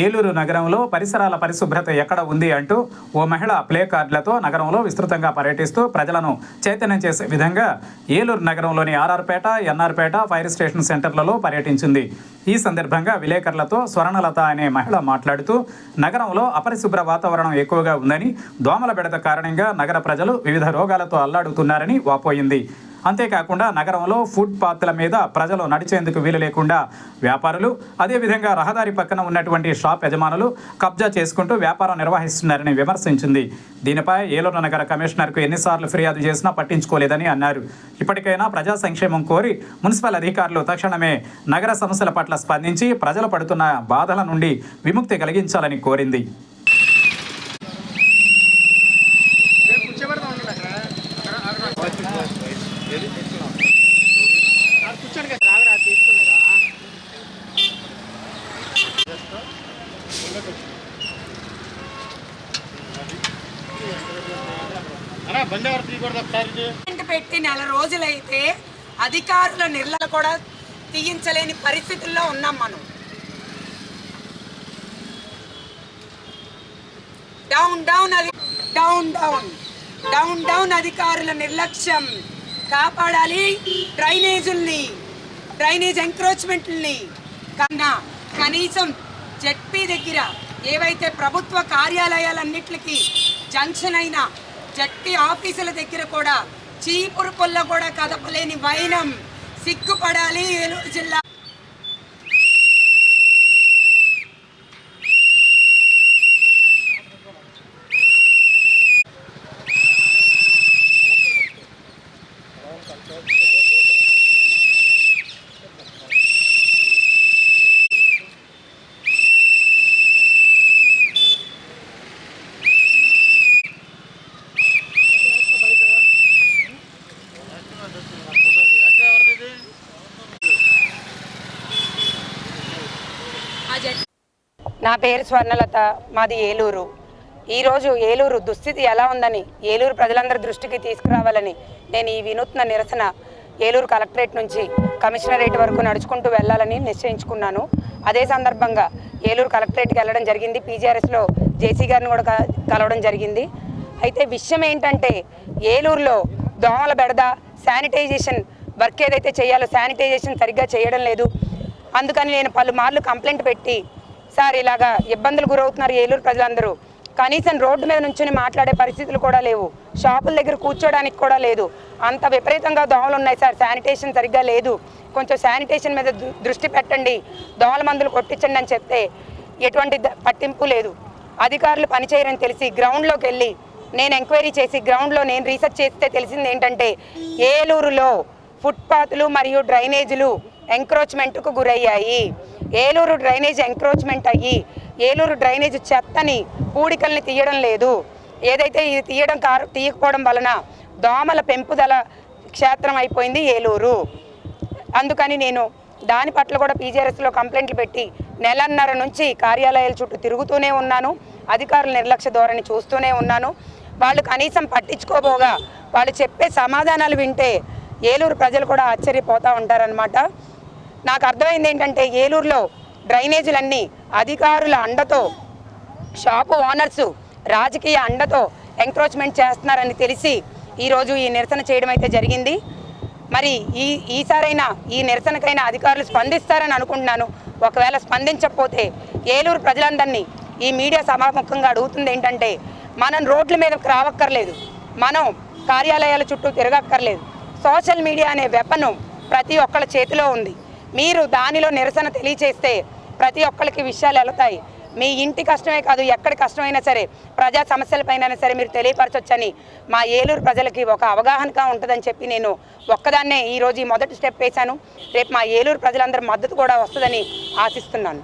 ఏలూరు నగరంలో పరిసరాల పరిశుభ్రత ఎక్కడ ఉంది అంటూ ఓ మహిళ ప్లే కార్డులతో నగరంలో విస్తృతంగా పర్యటిస్తూ ప్రజలను చైతన్యం చేసే విధంగా ఏలూరు నగరంలోని ఆర్ఆర్పేట, ఎన్ఆర్పేట ఫైర్ స్టేషన్ సెంటర్లలో పర్యటించింది. ఈ సందర్భంగా విలేకరులతో స్వర్ణలత అనే మహిళ మాట్లాడుతూ నగరంలో అపరిశుభ్ర వాతావరణం ఎక్కువగా ఉందని, దోమల బెడద కారణంగా నగర ప్రజలు వివిధ రోగాలతో అల్లాడుతున్నారని వాపోయింది. అంతేకాకుండా నగరంలో ఫుట్ పాత్ల మీద ప్రజలు నడిచేందుకు వీలు లేకుండా వ్యాపారులు, అదేవిధంగా రహదారి పక్కన ఉన్నటువంటి షాప్ యజమానులు కబ్జా చేసుకుంటూ వ్యాపారం నిర్వహిస్తున్నారని విమర్శించింది. దీనిపై ఏలూరు నగర కమిషనర్కు ఎన్నిసార్లు ఫిర్యాదు చేసినా పట్టించుకోలేదని అన్నారు. ఇప్పటికైనా ప్రజా సంక్షేమం కోరి మున్సిపల్ అధికారులు తక్షణమే నగర సమస్యల పట్ల స్పందించి ప్రజలు పడుతున్న బాధల నుండి విముక్తి కలిగించాలని కోరింది. పెట్టి నెల రోజులైతే అధికారుల నిర్లక్ష్యం కూడా తీయించలేని పరిస్థితుల్లో ఉన్నాం మనం. డౌన్ డౌన్ అధికారుల నిర్లక్ష్యం కాపాడాలి. డ్రైనేజ్ ఎంక్రోచ్మెంట్ని కన్నా కనీసం జెడ్పీ దగ్గర ఏవైతే ప్రభుత్వ కార్యాలయాలన్నిటికీ జంక్షన్ అయిన జెడ్పీ ఆఫీసుల దగ్గర కూడా చీపురు పుల్ల కూడా కదపలేని వైనం సిగ్గుపడాలి ఏలూరు జిల్లా. నా పేరు స్వర్ణలత, మాది ఏలూరు. ఈరోజు ఏలూరు దుస్థితి ఎలా ఉందని ఏలూరు ప్రజలందరి దృష్టికి తీసుకురావాలని నేను ఈ వినూత్న నిరసన ఏలూరు కలెక్టరేట్ నుంచి కమిషనరేట్ వరకు నడుచుకుంటూ వెళ్ళాలని నిశ్చయించుకున్నాను. అదే సందర్భంగా ఏలూరు కలెక్టరేట్కి వెళ్ళడం జరిగింది. పీజీఆర్ఎస్లో జేసీ గారిని కూడా కలవడం జరిగింది. అయితే విషయం ఏంటంటే ఏలూరులో దోమల బెడద, శానిటైజేషన్ వర్క్ ఏదైతే చేయాలో శానిటైజేషన్ సరిగ్గా చేయడం లేదు. అందుకని నేను పలుమార్లు కంప్లైంట్ పెట్టి, సార్ ఇలాగా ఇబ్బందులు గురవుతున్నారు ఏలూరు ప్రజలందరూ, కనీసం రోడ్డు మీద నుంచుని మాట్లాడే పరిస్థితులు కూడా లేవు, షాపుల దగ్గర కూర్చోడానికి కూడా లేదు, అంత విపరీతంగా దోమలు ఉన్నాయి సార్, శానిటేషన్ సరిగ్గా లేదు, కొంచెం శానిటేషన్ మీద దృష్టి పెట్టండి, దోమల మందులు కొట్టించండి అని చెప్తే ఎటువంటి పట్టింపు లేదు. అధికారులు పనిచేయరని తెలిసి గ్రౌండ్లోకి వెళ్ళి నేను ఎంక్వైరీ చేసి గ్రౌండ్లో నేను రీసెర్చ్ చేస్తే తెలిసింది ఏంటంటే ఏలూరులో ఫుట్పాత్లు మరియు డ్రైనేజీలు ఎంక్రోచ్మెంట్కు గురయ్యాయి. ఏలూరు డ్రైనేజ్ ఎంక్రోచ్మెంట్ అయ్యి ఏలూరు డ్రైనేజ్ చెత్తని, పూడికల్ని తీయడం లేదు. ఏదైతే ఇది తీయకపోవడం వలన దోమల పెంపుదల క్షేత్రం అయిపోయింది ఏలూరు. అందుకని నేను దాని పట్ల కూడా పీజీఆర్ఎస్లో కంప్లైంట్లు పెట్టి నెలన్నర నుంచి కార్యాలయాల చుట్టూ తిరుగుతూనే ఉన్నాను. అధికారుల నిర్లక్ష్య ధోరణి చూస్తూనే ఉన్నాను. వాళ్ళు కనీసం పట్టించుకోబోగా వాళ్ళు చెప్పే సమాధానాలు వింటే ఏలూరు ప్రజలు కూడా ఆశ్చర్యపోతూ ఉంటారనమాట. నాకు అర్థమైంది ఏంటంటే ఏలూరులో డ్రైనేజీలన్నీ అధికారుల అండతో, షాపు ఓనర్సు రాజకీయ అండతో ఎంక్రోచ్మెంట్ చేస్తున్నారని తెలిసి ఈరోజు ఈ నిరసన చేయడం అయితే జరిగింది. మరి ఈసారైనా ఈ నిరసనకైనా అధికారులు స్పందిస్తారని అనుకుంటున్నాను. ఒకవేళ స్పందించకపోతే ఏలూరు ప్రజలందరినీ ఈ మీడియా సభాముఖంగా అడుగుతుంది ఏంటంటే, మనం రోడ్ల మీదకి రావక్కర్లేదు, మనం కార్యాలయాల చుట్టూ తిరగక్కర్లేదు. సోషల్ మీడియా అనే వెపను ప్రతి ఒక్కళ్ళ చేతిలో ఉంది. మీరు దానిలో నిరసన తెలియచేస్తే ప్రతి ఒక్కరికి విషయాలు వెళతాయి. మీ ఇంటి కష్టమే కాదు, ఎక్కడి కష్టమైనా సరే, ప్రజా సమస్యలపైన సరే మీరు తెలియపరచొచ్చని మా ఏలూరు ప్రజలకి ఒక అవగాహనగా ఉంటుందని చెప్పి నేను ఒక్కదాన్నే ఈరోజు ఈ మొదటి స్టెప్ వేశాను. రేపు మా ఏలూరు ప్రజలందరి మద్దతు కూడా వస్తుందని ఆశిస్తున్నాను.